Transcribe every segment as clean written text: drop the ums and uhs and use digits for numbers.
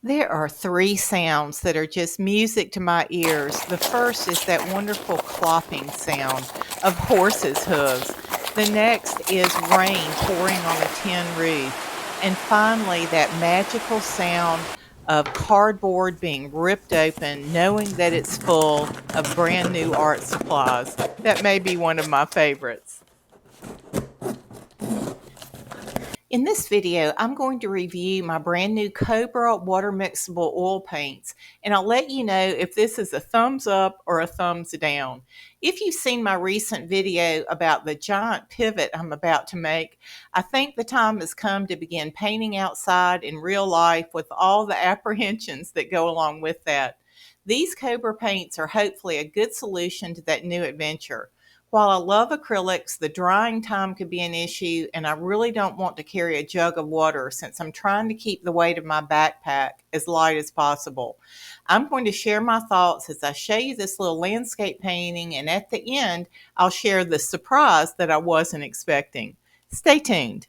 There are three sounds that are just music to my ears. The first is that wonderful clopping sound of horses' hooves. The next is rain pouring on a tin roof. And finally, that magical sound of cardboard being ripped open, knowing that it's full of brand new art supplies. That may be one of my favorites. In this video, I'm going to review my brand new Cobra Water Mixable Oil paints, and I'll let you know if this is a thumbs up or a thumbs down. If you've seen my recent video about the giant pivot I'm about to make, I think the time has come to begin painting outside in real life with all the apprehensions that go along with that. These Cobra paints are hopefully a good solution to that new adventure. While I love acrylics, the drying time could be an issue, and I really don't want to carry a jug of water since I'm trying to keep the weight of my backpack as light as possible. I'm going to share my thoughts as I show you this little landscape painting, and at the end, I'll share the surprise that I wasn't expecting. Stay tuned.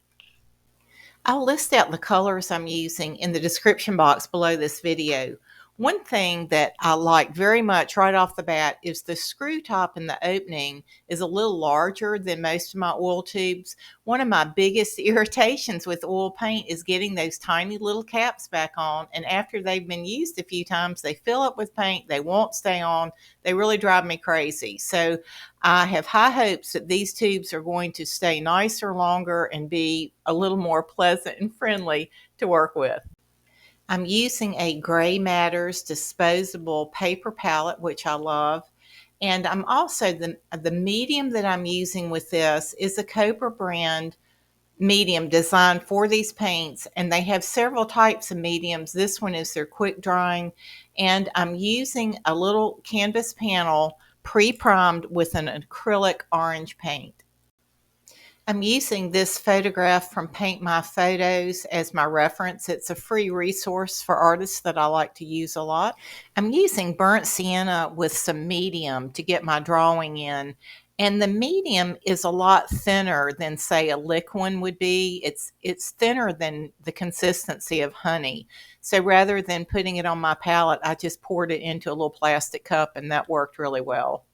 I'll list out the colors I'm using in the description box below this video. One thing that I like very much right off the bat is the screw top in the opening is a little larger than most of my oil tubes. One of my biggest irritations with oil paint is getting those tiny little caps back on, and after they've been used a few times, they fill up with paint, they won't stay on, they really drive me crazy. So I have high hopes that these tubes are going to stay nicer longer and be a little more pleasant and friendly to work with. I'm using a Gray Matters disposable paper palette, which I love. And I'm also, the medium that I'm using with this is a Cobra brand medium designed for these paints. And they have several types of mediums. This one is their quick drying. And I'm using a little canvas panel pre-primed with an acrylic orange paint. I'm using this photograph from Paint My Photos as my reference. It's a free resource for artists that I like to use a lot. I'm using burnt sienna with some medium to get my drawing in. And the medium is a lot thinner than, say, a liquid would be. It's thinner than the consistency of honey. So rather than putting it on my palette, I just poured it into a little plastic cup, and that worked really well.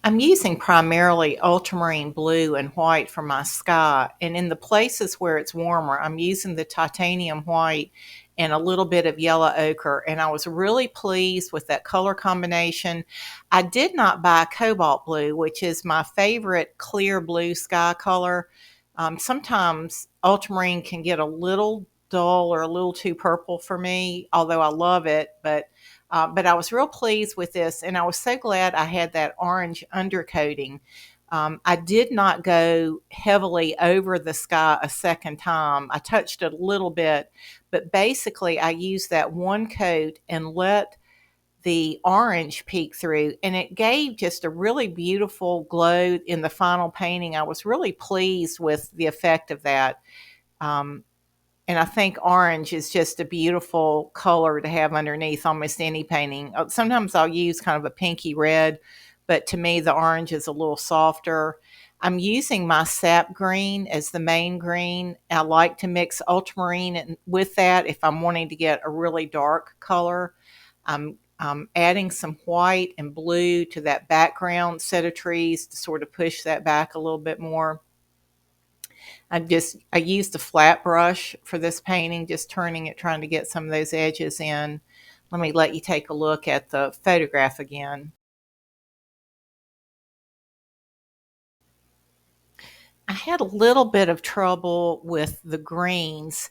I'm using primarily ultramarine blue and white for my sky, and in the places where it's warmer, I'm using the titanium white and a little bit of yellow ochre, and I was really pleased with that color combination. I did not buy cobalt blue, which is my favorite clear blue sky color. Sometimes ultramarine can get a little dull or a little too purple for me, although I love it, but I was real pleased with this, and I was so glad I had that orange undercoating. I did not go heavily over the sky a second time. I touched it a little bit, but basically I used that one coat and let the orange peek through, and it gave just a really beautiful glow in the final painting. I was really pleased with the effect of that. Um, and I think orange is just a beautiful color to have underneath almost any painting. Sometimes I'll use kind of a pinky red, but to me, the orange is a little softer. I'm using my sap green as the main green. I like to mix ultramarine with that if I'm wanting to get a really dark color. I'm adding some white and blue to that background set of trees to sort of push that back a little bit more. I used a flat brush for this painting, just turning it, trying to get some of those edges in. Let me let you take a look at the photograph again. I had a little bit of trouble with the greens,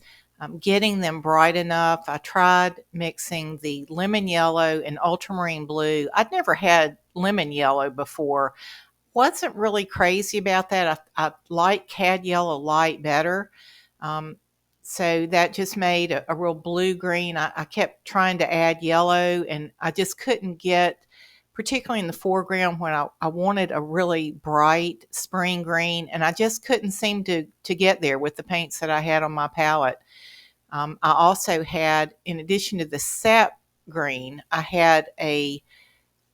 getting them bright enough. I tried mixing the lemon yellow and ultramarine blue. I'd never had lemon yellow before. Wasn't really crazy about that. I like cad yellow light better. Um, so that just made a real blue green. I kept trying to add yellow, and I just couldn't get, particularly in the foreground when I wanted a really bright spring green, and I just couldn't seem to get there with the paints that I had on my palette. I also had, in addition to the sap green, I had a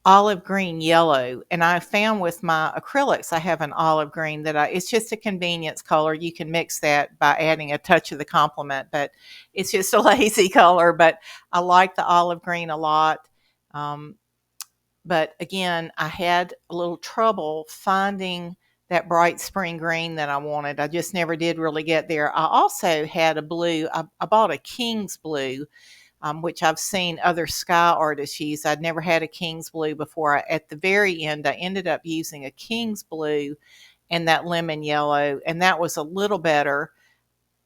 olive green yellow, and I found with my acrylics I have an olive green that it's just a convenience color. You can mix that by adding a touch of the complement, but it's just a lazy color. But I like the olive green a lot. Um, but again, I had a little trouble finding that bright spring green that I wanted. I just never did really get there. I also had a blue. I bought a King's blue, which I've seen other sky artists use. I'd never had a King's blue before. At the very end, I ended up using a King's blue and that lemon yellow, and that was a little better.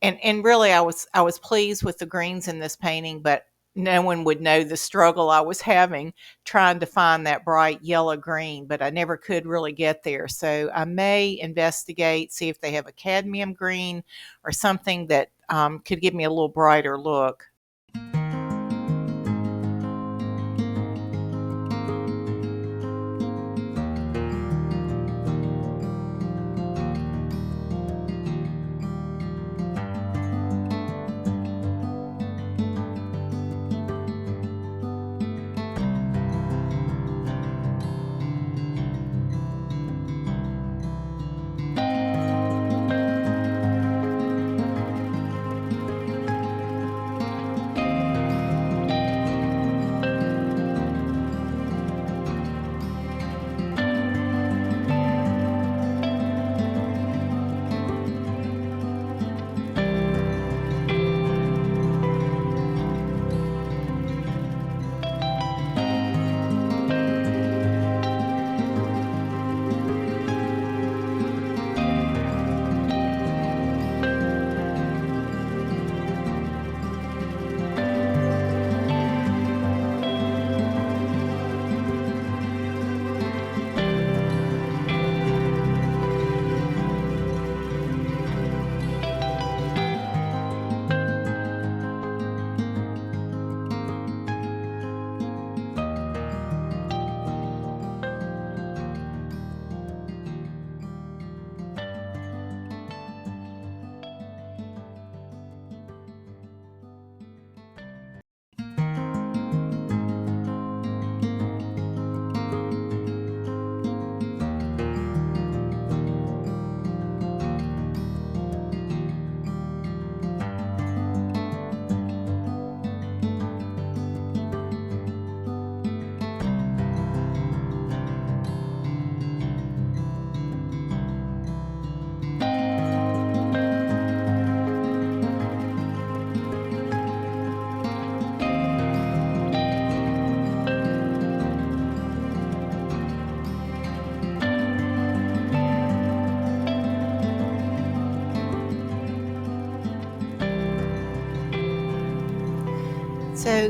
And really, I was pleased with the greens in this painting, but no one would know the struggle I was having trying to find that bright yellow green, but I never could really get there. So I may investigate, see if they have a cadmium green or something that could give me a little brighter look.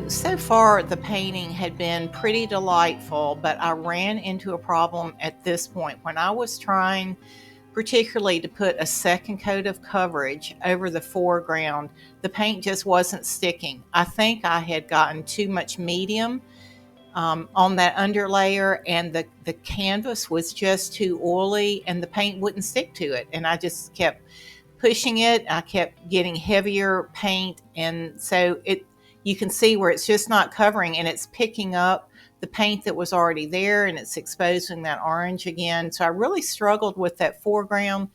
So far the painting had been pretty delightful, but I ran into a problem at this point when I was trying particularly to put a second coat of coverage over the foreground. The paint just wasn't sticking. I think I had gotten too much medium on that underlayer, and the canvas was just too oily and the paint wouldn't stick to it. And I just kept pushing it. I kept getting heavier paint. And so you can see where it's just not covering and it's picking up the paint that was already there and it's exposing that orange again. So I really struggled with that foreground.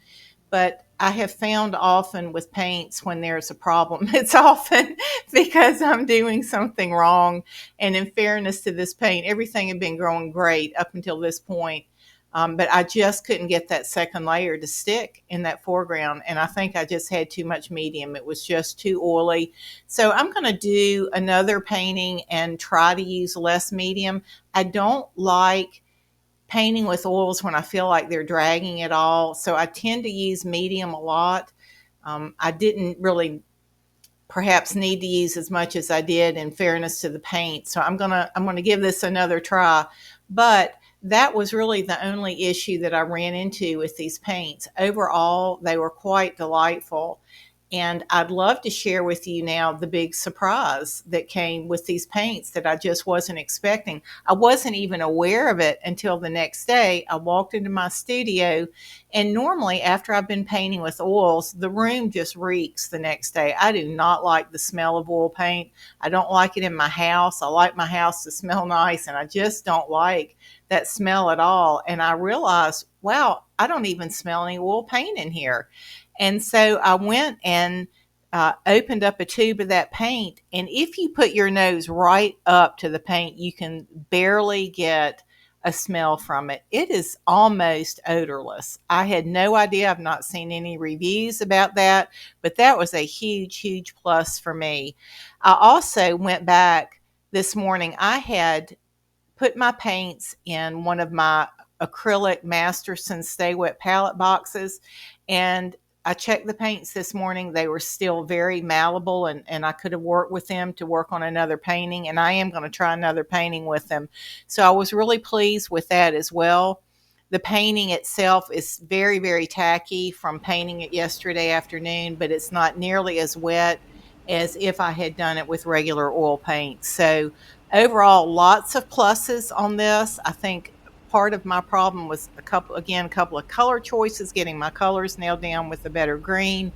But I have found often with paints when there's a problem, it's often because I'm doing something wrong. And in fairness to this paint, everything had been growing great up until this point. But I just couldn't get that second layer to stick in that foreground. And I think I just had too much medium. It was just too oily. So I'm going to do another painting and try to use less medium. I don't like painting with oils when I feel like they're dragging it all. So I tend to use medium a lot. I didn't really perhaps need to use as much as I did in fairness to the paint. So I'm gonna give this another try. But that was really the only issue that I ran into with these paints. Overall, they were quite delightful. And I'd love to share with you now the big surprise that came with these paints that I just wasn't expecting. I wasn't even aware of it until the next day. I walked into my studio, and normally after I've been painting with oils, the room just reeks the next day. I do not like the smell of oil paint. I don't like it in my house. I like my house to smell nice, and I just don't like that smell at all. And I realized, wow, I don't even smell any oil paint in here. And so I went and opened up a tube of that paint. And if you put your nose right up to the paint, you can barely get a smell from it. It is almost odorless. I had no idea. I've not seen any reviews about that, but that was a huge, huge plus for me. I also went back this morning. I had put my paints in one of my acrylic Masterson Stay Wet palette boxes, and I checked the paints this morning. They were still very malleable, and I could have worked with them to work on another painting, and I am going to try another painting with them. So I was really pleased with that as well. The painting itself is very, very tacky from painting it yesterday afternoon, but it's not nearly as wet as if I had done it with regular oil paint. So overall, lots of pluses on this. I think part of my problem was a couple of color choices, getting my colors nailed down with a better green,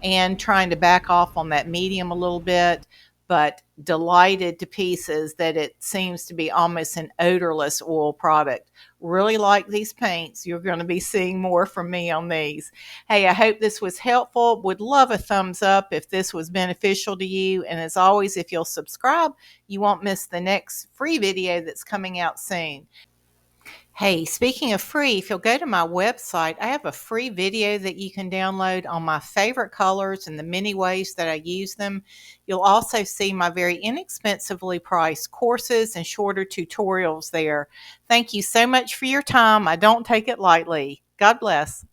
and trying to back off on that medium a little bit. But delighted to pieces that it seems to be almost an odorless oil product. Really like these paints. You're going to be seeing more from me on these. Hey, I hope this was helpful. Would love a thumbs up if this was beneficial to you. And as always, if you'll subscribe, you won't miss the next free video that's coming out soon. Hey, speaking of free, if you'll go to my website, I have a free video that you can download on my favorite colors and the many ways that I use them. You'll also see my very inexpensively priced courses and shorter tutorials there. Thank you so much for your time. I don't take it lightly. God bless.